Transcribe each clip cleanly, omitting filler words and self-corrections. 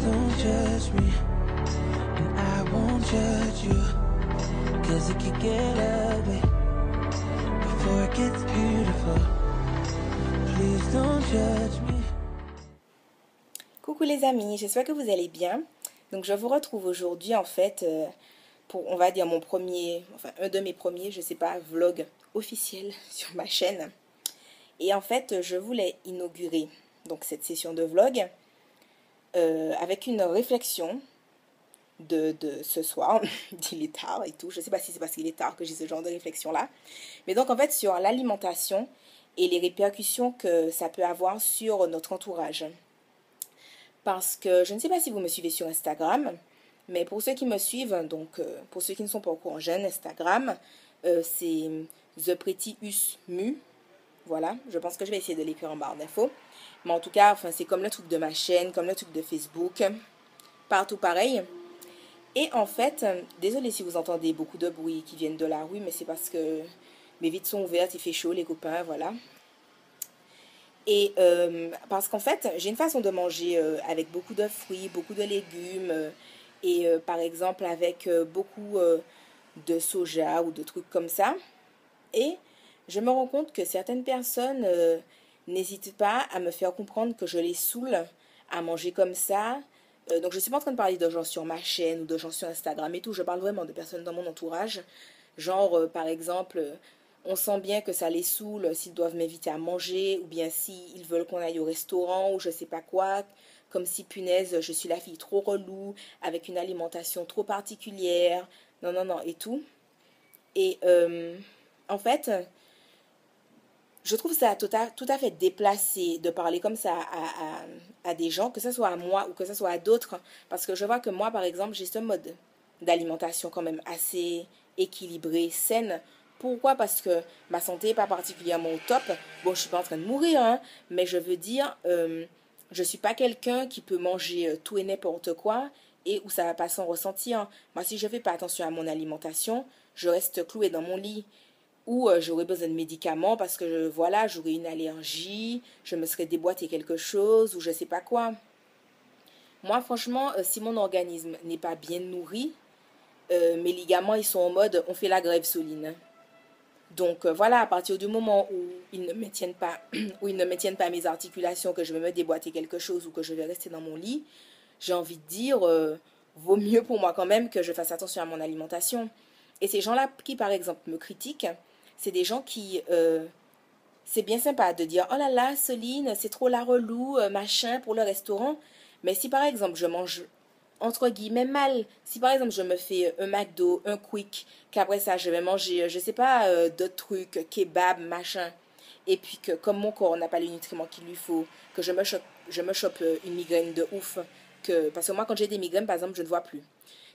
don't judge me, and I won't judge you, 'cause it could get ugly before it gets beautiful. Please don't judge me. Coucou les amis, j'espère que vous allez bien. Donc je vous retrouve aujourd'hui en fait pour, on va dire, mon premier, enfin un de mes premiers, je sais pas, vlog officiel sur ma chaîne. Et en fait, je voulais inaugurer donc cette session de vlog avec une réflexion de ce soir. Il est tard et tout, je sais pas si c'est parce qu'il est tard que j'ai ce genre de réflexion là. Mais donc en fait sur l'alimentation et les répercussions que ça peut avoir sur notre entourage. Parce que je ne sais pas si vous me suivez sur Instagram, mais pour ceux qui me suivent, donc pour ceux qui ne sont pas au courant, j'ai un Instagram, c'est The Pretty Us Mu. Voilà, je pense que je vais essayer de l'écrire en barre d'infos. Mais en tout cas, enfin, c'est comme le truc de ma chaîne, comme le truc de Facebook, partout pareil. Et en fait, désolé si vous entendez beaucoup de bruit qui viennent de la rue, mais c'est parce que mes vitres sont ouvertes, il fait chaud les copains, voilà. Et parce qu'en fait, j'ai une façon de manger avec beaucoup de fruits, beaucoup de légumes, et par exemple avec beaucoup de soja ou de trucs comme ça. Et je me rends compte que certaines personnes n'hésitent pas à me faire comprendre que je les saoule à manger comme ça. Donc je ne suis pas en train de parler de gens sur ma chaîne ou de gens sur Instagram et tout. Je parle vraiment de personnes dans mon entourage. Genre, par exemple, on sent bien que ça les saoule s'ils doivent m'inviter à manger ou bien s'ils veulent qu'on aille au restaurant ou je sais pas quoi. Comme si, punaise, je suis la fille trop relou, avec une alimentation trop particulière. Non, non, non, et tout. Et en fait, je trouve ça tout à fait déplacé de parler comme ça à des gens, que ce soit à moi ou que ce soit à d'autres. Parce que je vois que moi, par exemple, j'ai ce mode d'alimentation quand même assez équilibré, saine. Pourquoi? Parce que ma santé n'est pas particulièrement au top. Bon, je ne suis pas en train de mourir, hein, mais je veux dire, je ne suis pas quelqu'un qui peut manger tout et n'importe quoi et où ça ne va pas s'en ressentir. Moi, si je ne fais pas attention à mon alimentation, je reste clouée dans mon lit. Ou j'aurais besoin de médicaments parce que voilà, j'aurais une allergie, je me serais déboîté quelque chose ou je ne sais pas quoi. Moi, franchement, si mon organisme n'est pas bien nourri, mes ligaments, ils sont en mode, on fait la grève, Soline. Donc voilà, à partir du moment où ils ne maintiennent pas, où ils ne maintiennent pas mes articulations, que je vais me déboîter quelque chose ou que je vais rester dans mon lit, j'ai envie de dire, vaut mieux pour moi quand même que je fasse attention à mon alimentation. Et ces gens-là qui, par exemple, me critiquent, c'est des gens qui... c'est bien sympa de dire « Oh là là, Soline, c'est trop la relou, machin, pour le restaurant. » Mais si, par exemple, je mange, entre guillemets, mal, si, par exemple, je me fais un McDo, un Quick, qu'après ça, je vais manger, je sais pas, d'autres trucs, kebab, machin, et puis que, comme mon corps n'a pas les nutriments qu'il lui faut, que je me chope une migraine de ouf, que, parce que moi, quand j'ai des migraines, par exemple, je ne vois plus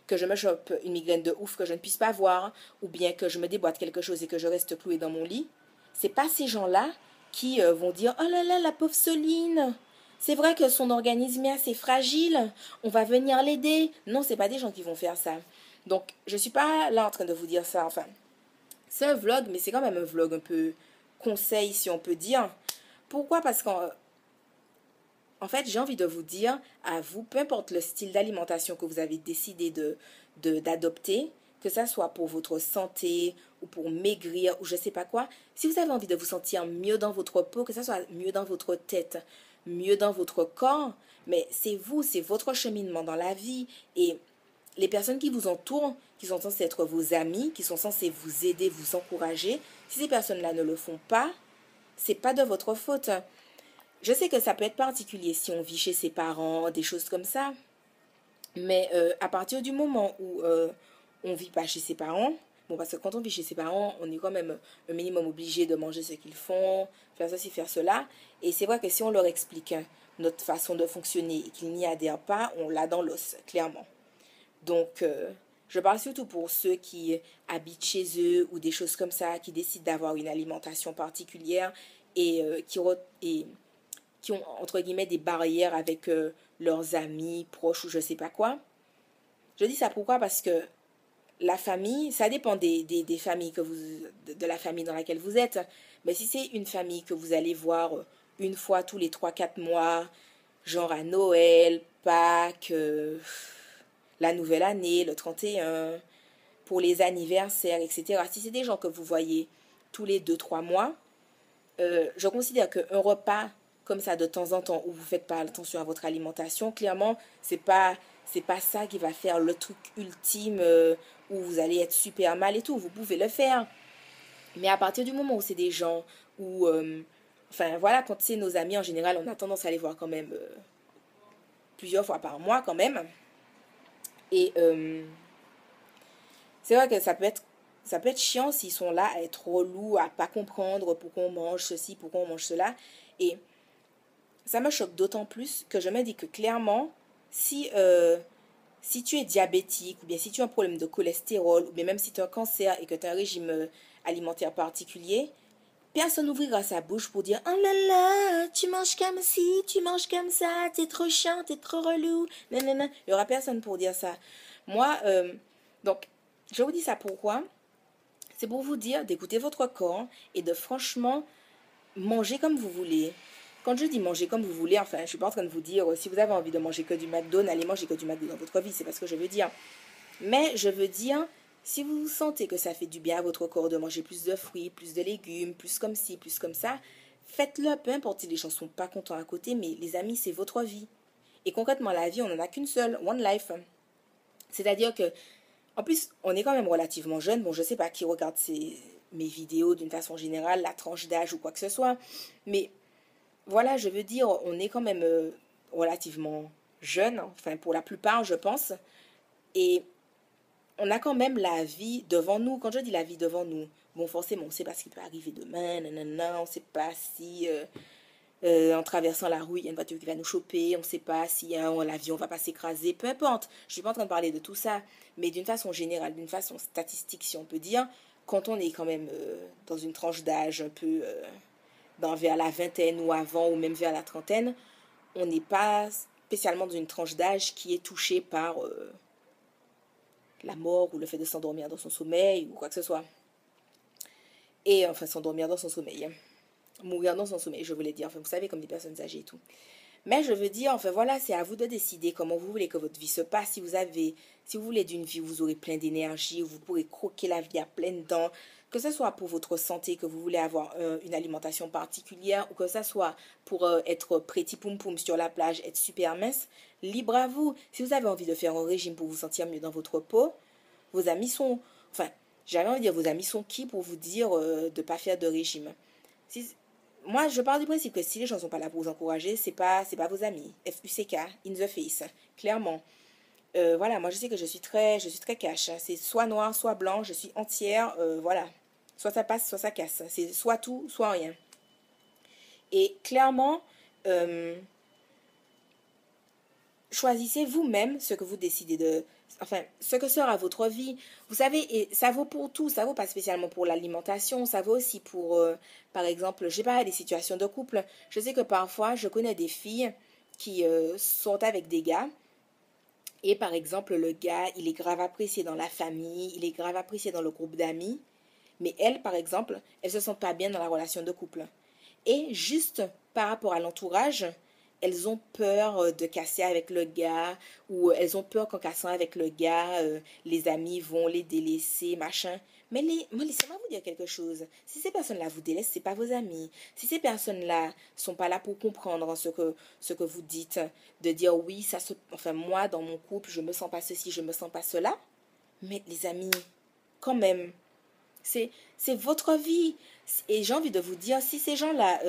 que je me chope une migraine de ouf que je ne puisse pas voir, ou bien que je me déboîte quelque chose et que je reste clouée dans mon lit, c'est pas ces gens-là qui vont dire « Oh là là, la pauvre Soline, c'est vrai que son organisme est assez fragile, on va venir l'aider. » Non, c'est pas des gens qui vont faire ça. Donc, je suis pas là en train de vous dire ça, enfin, c'est un vlog, mais c'est quand même un vlog un peu conseil, si on peut dire. Pourquoi? Parce qu'en fait, j'ai envie de vous dire à vous, peu importe le style d'alimentation que vous avez décidé d'adopter, que ça soit pour votre santé ou pour maigrir ou je sais pas quoi, si vous avez envie de vous sentir mieux dans votre peau, que ça soit mieux dans votre tête, mieux dans votre corps, mais c'est vous, c'est votre cheminement dans la vie et les personnes qui vous entourent, qui sont censées être vos amis, qui sont censées vous aider, vous encourager, si ces personnes-là ne le font pas, c'est pas de votre faute. Je sais que ça peut être particulier si on vit chez ses parents, des choses comme ça. Mais à partir du moment où on ne vit pas chez ses parents, bon, parce que quand on vit chez ses parents, on est quand même un minimum obligé de manger ce qu'ils font, faire ceci, faire cela. Et c'est vrai que si on leur explique notre façon de fonctionner et qu'ils n'y adhèrent pas, on l'a dans l'os, clairement. Donc, je parle surtout pour ceux qui habitent chez eux ou des choses comme ça, qui décident d'avoir une alimentation particulière et qui ont, entre guillemets, des barrières avec leurs amis, proches ou je sais pas quoi. Je dis ça pourquoi? Parce que la famille, ça dépend des familles de la famille dans laquelle vous êtes. Mais si c'est une famille que vous allez voir une fois tous les 3 4 mois, genre à Noël, Pâques, la nouvelle année, le 31, pour les anniversaires, etc. Si c'est des gens que vous voyez tous les 2-3 mois, je considère qu'un repas comme ça de temps en temps où vous ne faites pas attention à votre alimentation, clairement, c'est pas ça qui va faire le truc ultime où vous allez être super mal et tout. Vous pouvez le faire. Mais à partir du moment où c'est des gens où... enfin voilà, quand c'est nos amis en général, on a tendance à les voir quand même plusieurs fois par mois quand même. Et c'est vrai que ça peut être chiant s'ils sont là à être relous, à pas comprendre pourquoi on mange ceci, pourquoi on mange cela. Et ça me choque d'autant plus que je me dis que clairement, si tu es diabétique, ou bien si tu as un problème de cholestérol, ou bien même si tu as un cancer et que tu as un régime alimentaire particulier, personne n'ouvrira sa bouche pour dire « Oh là là, tu manges comme ci, tu manges comme ça, t'es trop chiant, t'es trop relou. » Non, non, non, il n'y aura personne pour dire ça. Moi, donc, je vous dis ça pourquoi? C'est pour vous dire d'écouter votre corps et de franchement manger comme vous voulez. Quand je dis manger comme vous voulez, enfin, je ne suis pas en train de vous dire si vous avez envie de manger que du McDo, n'allez manger que du McDo dans votre vie, c'est pas ce que je veux dire. Mais je veux dire, si vous sentez que ça fait du bien à votre corps de manger plus de fruits, plus de légumes, plus comme ci, plus comme ça, faites-le, peu importe si les gens ne sont pas contents à côté, mais les amis, c'est votre vie. Et concrètement, la vie, on n'en a qu'une seule, one life. C'est-à-dire que, en plus, on est quand même relativement jeune. Bon, je ne sais pas qui regarde mes vidéos d'une façon générale, la tranche d'âge ou quoi que ce soit, mais voilà, je veux dire, on est quand même relativement jeune, enfin pour la plupart, je pense, et on a quand même la vie devant nous. Quand je dis la vie devant nous, bon, forcément, on ne sait pas ce qui peut arriver demain, nanana, on ne sait pas si en traversant la rue, il y a une voiture qui va nous choper, on ne sait pas si l'avion va pas s'écraser, peu importe. Je ne suis pas en train de parler de tout ça, mais d'une façon générale, d'une façon statistique, si on peut dire, quand on est quand même dans une tranche d'âge un peu vers la vingtaine ou avant, ou même vers la trentaine, on n'est pas spécialement dans une tranche d'âge qui est touchée par la mort ou le fait de s'endormir dans son sommeil ou quoi que ce soit. Et enfin, s'endormir dans son sommeil. Mourir dans son sommeil, je voulais dire. Enfin, vous savez, comme des personnes âgées et tout. Mais je veux dire, enfin voilà, c'est à vous de décider comment vous voulez que votre vie se passe. Si vous voulez d'une vie où vous aurez plein d'énergie, où vous pourrez croquer la vie à pleines dents, que ce soit pour votre santé, que vous voulez avoir une alimentation particulière, ou que ce soit pour être pretty poum poum sur la plage, être super mince, libre à vous. Si vous avez envie de faire un régime pour vous sentir mieux dans votre peau, vos amis sont... Enfin, j'avais envie de dire, vos amis sont qui pour vous dire de ne pas faire de régime? Moi, je pars du principe que si les gens ne sont pas là pour vous encourager, c'est pas vos amis. FUCK, in the face, clairement. Voilà, moi je sais que je suis très cash. C'est soit noir, soit blanc, je suis entière, voilà. Soit ça passe, soit ça casse. C'est soit tout, soit rien. Et clairement, choisissez vous-même ce que vous décidez de... Enfin, ce que sera votre vie. Vous savez, et ça vaut pour tout. Ça vaut pas spécialement pour l'alimentation. Ça vaut aussi pour, par exemple, je sais pas, des situations de couple. Je sais que parfois, je connais des filles qui sont avec des gars. Et par exemple, le gars, il est grave apprécié dans la famille. Il est grave apprécié dans le groupe d'amis. Mais elle, par exemple, elle se sent pas bien dans la relation de couple. Et juste par rapport à l'entourage, elles ont peur de casser avec le gars, ou elles ont peur qu'en cassant avec le gars, les amis vont les délaisser, machin. Mais laissez-moi vous dire quelque chose. Si ces personnes-là vous délaissent, c'est pas vos amis. Si ces personnes-là sont pas là pour comprendre ce que vous dites, de dire oui, enfin moi dans mon couple, je me sens pas ceci, je me sens pas cela. Mais les amis, quand même, c'est votre vie. Et j'ai envie de vous dire, si ces gens-là,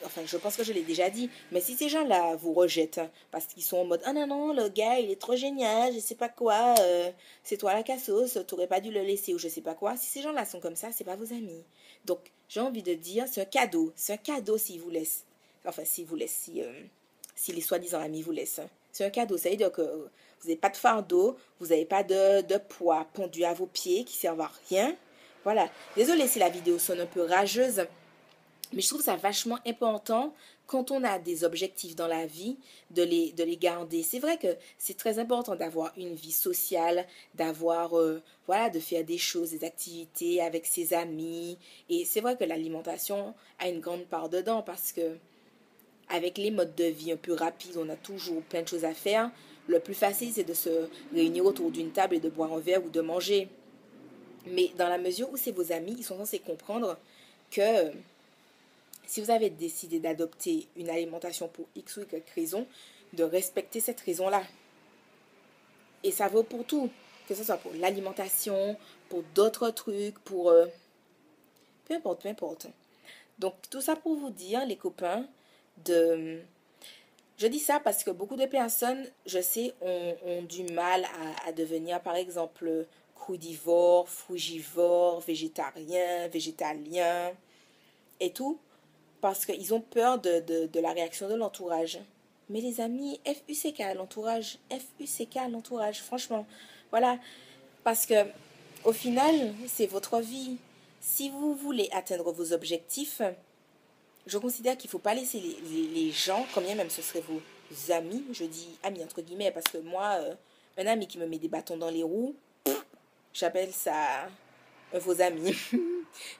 enfin je pense que je l'ai déjà dit, mais si ces gens-là vous rejettent parce qu'ils sont en mode, ah non, non, le gars il est trop génial, je sais pas quoi, c'est toi la cassos, t'aurais pas dû le laisser ou je sais pas quoi, si ces gens-là sont comme ça, c'est pas vos amis. Donc j'ai envie de dire, c'est un cadeau s'ils vous laissent, enfin s'ils vous laissent, si les soi-disant amis vous laissent. C'est un cadeau, ça veut dire que vous n'avez pas de fardeau, vous n'avez pas de poids pendu à vos pieds qui servent à rien. Voilà. Désolée si la vidéo sonne un peu rageuse, mais je trouve ça vachement important quand on a des objectifs dans la vie de les garder. C'est vrai que c'est très important d'avoir une vie sociale, d'avoir, voilà, de faire des choses, des activités avec ses amis. Et c'est vrai que l'alimentation a une grande part dedans parce que avec les modes de vie un peu rapides, on a toujours plein de choses à faire. Le plus facile, c'est de se réunir autour d'une table et de boire un verre ou de manger. Mais dans la mesure où c'est vos amis, ils sont censés comprendre que si vous avez décidé d'adopter une alimentation pour X ou Y raison, de respecter cette raison-là. Et ça vaut pour tout, que ce soit pour l'alimentation, pour d'autres trucs, pour... peu importe, peu importe. Donc, tout ça pour vous dire, les copains, je dis ça parce que beaucoup de personnes, je sais, ont du mal à devenir, par exemple, crudivore, frugivore, végétarien, végétalien et tout, parce qu'ils ont peur de la réaction de l'entourage. Mais les amis, FUCK l'entourage, FUCK l'entourage, franchement, voilà, parce que au final, c'est votre vie. Si vous voulez atteindre vos objectifs, je considère qu'il ne faut pas laisser les gens, quand bien même ce seraient vos amis, je dis amis entre guillemets, parce que moi, un ami qui me met des bâtons dans les roues, j'appelle ça un faux ami.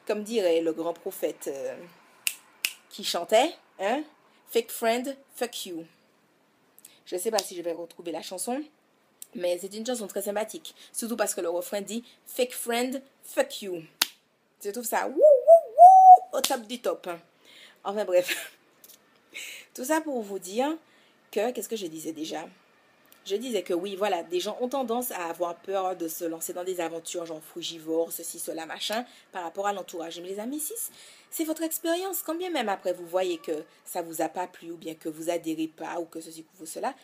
Comme dirait le grand prophète qui chantait, hein? Fake friend, fuck you. Je ne sais pas si je vais retrouver la chanson, mais c'est une chanson très sympathique. Surtout parce que le refrain dit fake friend, fuck you. Je trouve ça wouh, wouh, wouh, au top du top. Enfin bref. Tout ça pour vous dire que, qu'est-ce que je disais déjà? Je disais que oui, voilà, des gens ont tendance à avoir peur de se lancer dans des aventures genre frugivore, ceci, cela, machin, par rapport à l'entourage. Mais les amis, si c'est votre expérience, quand bien même après vous voyez que ça vous a pas plu ou bien que vous adhérez pas ou que ceci ou cela,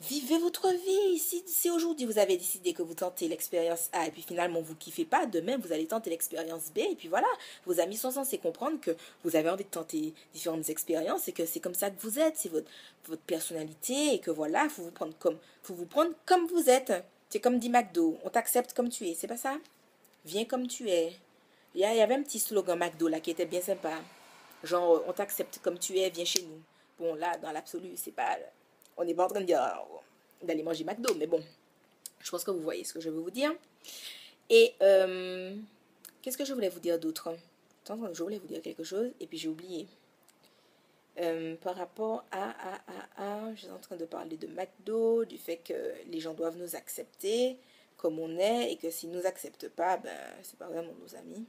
vivez votre vie. Si aujourd'hui vous avez décidé que vous tentez l'expérience A et puis finalement vous ne kiffez pas, demain vous allez tenter l'expérience B et puis voilà, vos amis sont censés comprendre que vous avez envie de tenter différentes expériences et que c'est comme ça que vous êtes, c'est votre personnalité et que voilà, il faut vous prendre comme vous êtes. C'est comme dit McDo, on t'accepte comme tu es, c'est pas ça? Viens comme tu es. Il y avait un petit slogan McDo là qui était bien sympa. Genre, on t'accepte comme tu es, viens chez nous. Bon, là, dans l'absolu, c'est pas... On n'est pas en train de dire d'aller manger McDo, mais bon, je pense que vous voyez ce que je veux vous dire. Et qu'est-ce que je voulais vous dire d'autre? Attends, je voulais vous dire quelque chose et puis j'ai oublié. Par rapport je suis en train de parler de McDo, du fait que les gens doivent nous accepter comme on est et que s'ils ne nous acceptent pas, ben, c'est pas vraiment nos amis.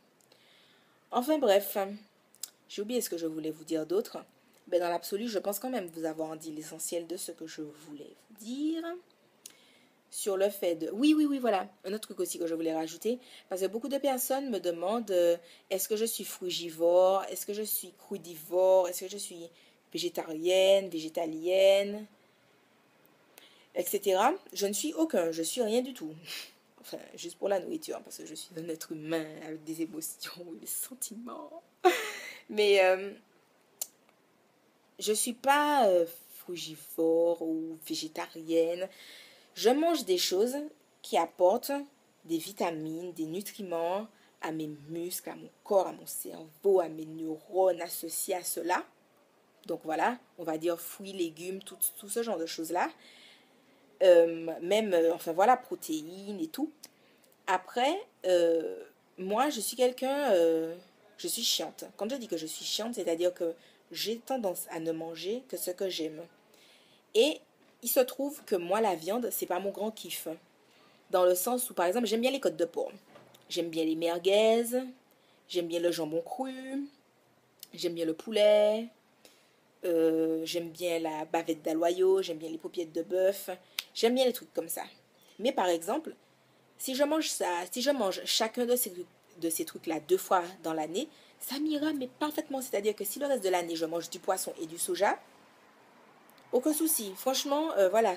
Enfin bref, j'ai oublié ce que je voulais vous dire d'autre. Ben, dans l'absolu, je pense quand même vous avoir dit l'essentiel de ce que je voulais vous dire. Sur le fait de... Oui, voilà. Un autre truc aussi que je voulais rajouter. Parce que beaucoup de personnes me demandent est-ce que je suis frugivore? Est-ce que je suis crudivore? Est-ce que je suis végétarienne, végétalienne? Etc. Je ne suis aucun. Je suis rien du tout. Enfin, juste pour la nourriture. Parce que je suis un être humain avec des émotions et des sentiments. Mais... je ne suis pas frugivore ou végétarienne. Je mange des choses qui apportent des vitamines, des nutriments à mes muscles, à mon corps, à mon cerveau, à mes neurones, associés à cela. Donc voilà, on va dire fruits, légumes, tout ce genre de choses-là. Même, enfin voilà, protéines et tout. Après, moi, je suis quelqu'un... je suis chiante. Quand je dis que je suis chiante, c'est-à-dire que j'ai tendance à ne manger que ce que j'aime. Et il se trouve que moi, la viande, c'est pas mon grand kiff. Dans le sens où, par exemple, j'aime bien les côtes de porc. J'aime bien les merguez. J'aime bien le jambon cru. J'aime bien le poulet. J'aime bien la bavette d'aloyau. J'aime bien les paupiètes de bœuf. J'aime bien les trucs comme ça. Mais par exemple, si je mange ça, si je mange chacun de ces trucs-là 2 fois dans l'année, ça m'ira mais parfaitement. C'est-à-dire que si le reste de l'année, je mange du poisson et du soja, aucun souci. Franchement, voilà.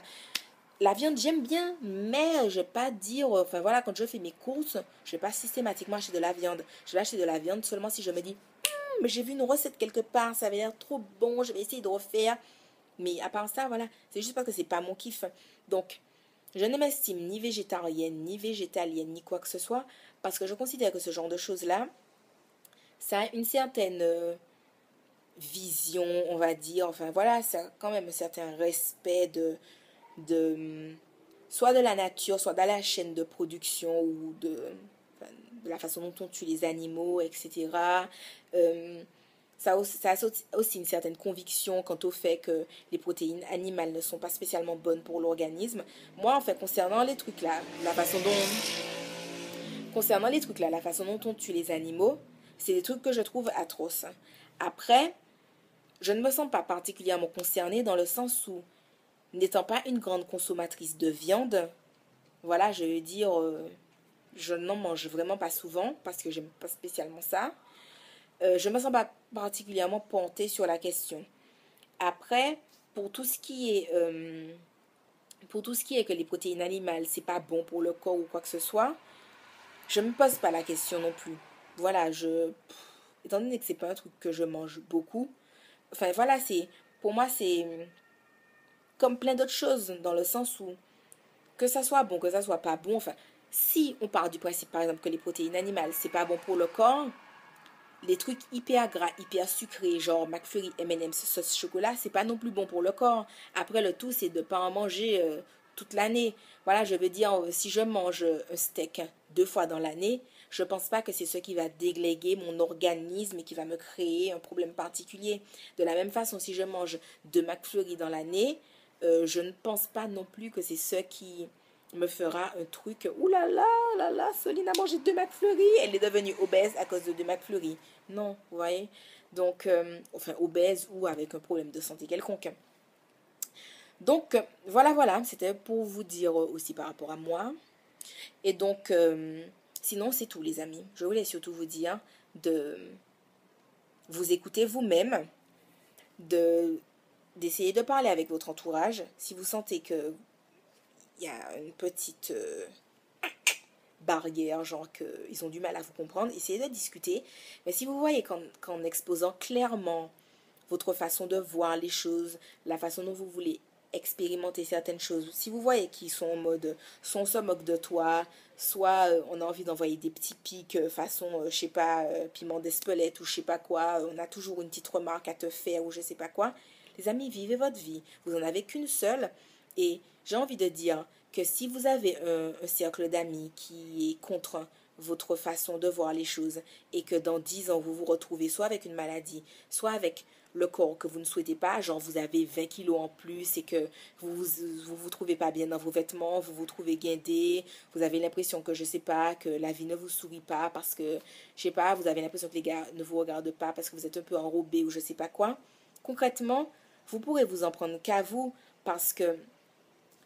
La viande, j'aime bien, mais je vais pas dire... Enfin, voilà, quand je fais mes courses, je vais pas systématiquement acheter de la viande. Je vais acheter de la viande seulement si je me dis mais j'ai vu une recette quelque part, ça avait l'air trop bon, je vais essayer de refaire. Mais à part ça, voilà, c'est juste parce que c'est pas mon kiff. Donc, je ne m'estime ni végétarienne, ni végétalienne, ni quoi que ce soit, parce que je considère que ce genre de choses-là, ça a une certaine vision, on va dire. Enfin, voilà, ça a quand même un certain respect soit de la nature, soit de la chaîne de production ou de la façon dont on tue les animaux, etc. ça a aussi une certaine conviction quant au fait que les protéines animales ne sont pas spécialement bonnes pour l'organisme. Moi, en fait, concernant les trucs là, la façon dont on tue les animaux, c'est des trucs que je trouve atroces. Après, je ne me sens pas particulièrement concernée dans le sens où, n'étant pas une grande consommatrice de viande, voilà, je veux dire, je n'en mange vraiment pas souvent parce que j'aime pas spécialement ça. Je ne me sens pas particulièrement pointée sur la question. Après, pour tout ce qui est que les protéines animales, c'est pas bon pour le corps ou quoi que ce soit, je me pose pas la question non plus. Voilà, étant donné que c'est pas un truc que je mange beaucoup, enfin voilà, pour moi c'est comme plein d'autres choses dans le sens où que ça soit bon, que ça soit pas bon, enfin si on part du principe par exemple que les protéines animales c'est pas bon pour le corps, les trucs hyper gras, hyper sucrés, genre McFlurry, M&M's, sauce chocolat, c'est pas non plus bon pour le corps. Après, le tout, c'est de ne pas en manger toute l'année. Voilà, je veux dire, si je mange un steak 2 fois dans l'année, je pense pas que c'est ce qui va dégléguer mon organisme et qui va me créer un problème particulier. De la même façon, si je mange 2 McFlurry dans l'année, je ne pense pas non plus que c'est ce qui me fera un truc. Ouh là là, Soline a mangé 2 McFlurry. Elle est devenue obèse à cause de 2 McFlurry. Non, vous voyez. Donc, enfin, obèse ou avec un problème de santé quelconque. Donc, voilà. C'était pour vous dire aussi par rapport à moi. Et donc, sinon, c'est tout, les amis. Je voulais surtout vous dire de vous écouter vous-même, d'essayer de parler avec votre entourage. Si vous sentez que il y a une petite barrière, genre qu'ils ont du mal à vous comprendre, essayez de discuter. Mais si vous voyez qu'en exposant clairement votre façon de voir les choses, la façon dont vous voulez expérimenter certaines choses, si vous voyez qu'ils sont en mode, soit on se moque de toi, soit on a envie d'envoyer des petits pics façon, je sais pas, piment d'Espelette ou je sais pas quoi, on a toujours une petite remarque à te faire ou je sais pas quoi, les amis, vivez votre vie. Vous en avez qu'une seule. Et j'ai envie de dire que si vous avez un cercle d'amis qui est contre votre façon de voir les choses et que dans 10 ans, vous vous retrouvez soit avec une maladie, soit avec le corps que vous ne souhaitez pas, genre vous avez 20 kilos en plus et que vous trouvez pas bien dans vos vêtements, vous vous trouvez guindé, vous avez l'impression que je sais pas, que la vie ne vous sourit pas parce que, je sais pas, vous avez l'impression que les gars ne vous regardent pas parce que vous êtes un peu enrobé ou je sais pas quoi. Concrètement, vous pourrez vous en prendre qu'à vous parce que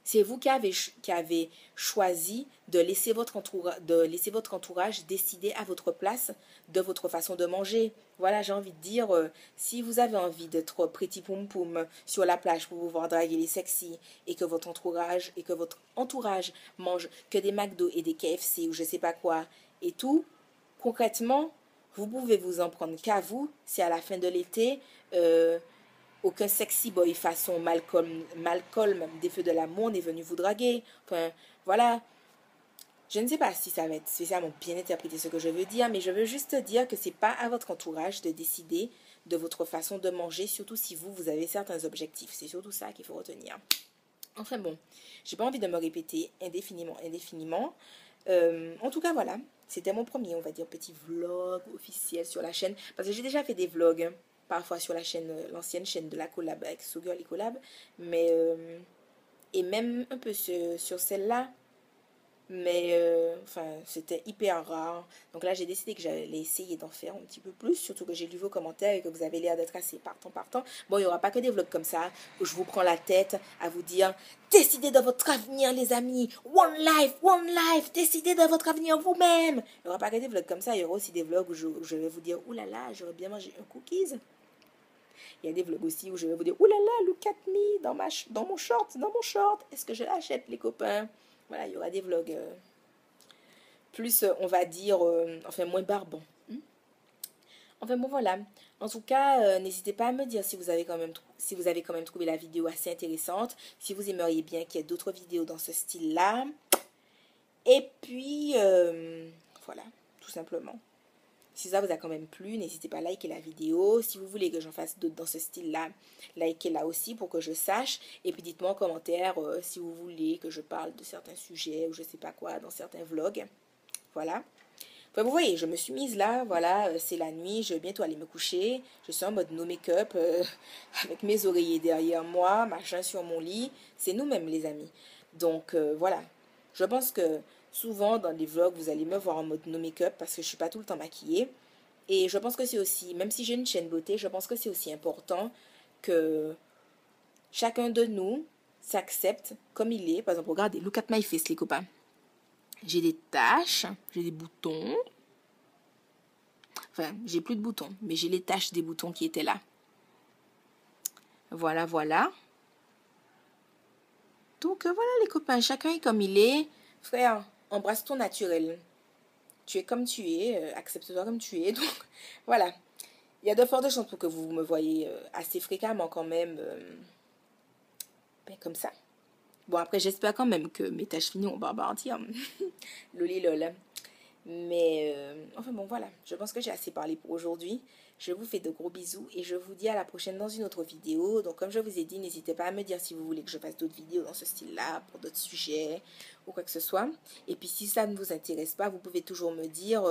c'est vous qui avez choisi de laisser votre entourage décider à votre place de votre façon de manger. Voilà, j'ai envie de dire, si vous avez envie d'être pretty poum poum sur la plage pour pouvoir draguer les sexy et que votre entourage mange que des McDo et des KFC ou je sais pas quoi et tout, concrètement, vous pouvez vous en prendre qu'à vous si à la fin de l'été, aucun sexy boy façon Malcolm des Feux de l'amour n'est venu vous draguer. Enfin, voilà. Je ne sais pas si ça va être spécialement bien interprété ce que je veux dire, mais je veux juste dire que c'est pas à votre entourage de décider de votre façon de manger, surtout si vous avez certains objectifs. C'est surtout ça qu'il faut retenir. Enfin bon, j'ai pas envie de me répéter indéfiniment. En tout cas, voilà. C'était mon premier, on va dire, petit vlog officiel sur la chaîne. Parce que j'ai déjà fait des vlogs parfois sur la chaîne, l'ancienne chaîne de la collab avec So Girl et Collab, mais et même un peu sur celle-là, mais enfin c'était hyper rare. Donc là j'ai décidé que j'allais essayer d'en faire un petit peu plus, surtout que j'ai lu vos commentaires et que vous avez l'air d'être assez partant. Bon, il n'y aura pas que des vlogs comme ça où je vous prends la tête à vous dire décidez de votre avenir les amis, one life, décidez de votre avenir vous-même. Il n'y aura pas que des vlogs comme ça, il y aura aussi des vlogs où je vais vous dire oulala, j'aurais bien mangé un cookies. Il y a des vlogs aussi où je vais vous dire oulala, look at me dans mon short, est-ce que je l'achète les copains? Voilà, il y aura des vlogs plus, on va dire, enfin moins barbants. Enfin bon, voilà. En tout cas, n'hésitez pas à me dire si vous avez quand même trouvé la vidéo assez intéressante, si vous aimeriez bien qu'il y ait d'autres vidéos dans ce style-là. Et puis, voilà, tout simplement. Si ça vous a quand même plu, n'hésitez pas à liker la vidéo. Si vous voulez que j'en fasse d'autres dans ce style-là, likez-la aussi pour que je sache. Et puis dites-moi en commentaire si vous voulez que je parle de certains sujets ou je sais pas quoi dans certains vlogs. Voilà. Enfin, vous voyez, je me suis mise là, voilà, c'est la nuit, je vais bientôt aller me coucher. Je suis en mode no make-up, avec mes oreillers derrière moi, machin sur mon lit. C'est nous-mêmes, les amis. Donc, voilà. Je pense que souvent, dans des vlogs, vous allez me voir en mode no make-up parce que je suis pas tout le temps maquillée. Et je pense que c'est aussi, même si j'ai une chaîne beauté, je pense que c'est aussi important que chacun de nous s'accepte comme il est. Par exemple, regardez, look at my face, les copains. J'ai des taches, j'ai des boutons. Enfin, j'ai plus de boutons, mais j'ai les taches des boutons qui étaient là. Voilà, voilà. Donc, voilà les copains, chacun est comme il est. Frère, embrasse ton naturel. Tu es comme tu es, accepte-toi comme tu es. Donc, voilà. Il y a de fortes chances pour que vous me voyez assez fréquemment quand même. Comme ça. Bon, après, j'espère quand même que mes taches finies ont barbe entière. Loli lol. Mais, enfin bon, voilà. Je pense que j'ai assez parlé pour aujourd'hui. Je vous fais de gros bisous et je vous dis à la prochaine dans une autre vidéo. Donc, comme je vous ai dit, n'hésitez pas à me dire si vous voulez que je fasse d'autres vidéos dans ce style-là, pour d'autres sujets ou quoi que ce soit. Et puis, si ça ne vous intéresse pas, vous pouvez toujours me dire...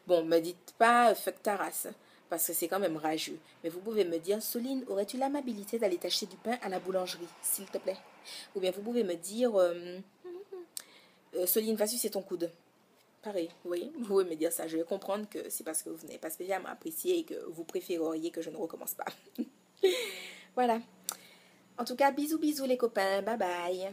bon, me dites pas fuck ta race, parce que c'est quand même rageux. Mais vous pouvez me dire, Soline, aurais-tu l'amabilité d'aller t'acheter du pain à la boulangerie, s'il te plaît? Ou bien vous pouvez me dire, Soline, vas-y, c'est ton coude. Pareil, oui, vous pouvez me dire ça. Je vais comprendre que c'est parce que vous n'avez pas spécialement apprécié et que vous préféreriez que je ne recommence pas. Voilà. En tout cas, bisous, bisous les copains. Bye bye.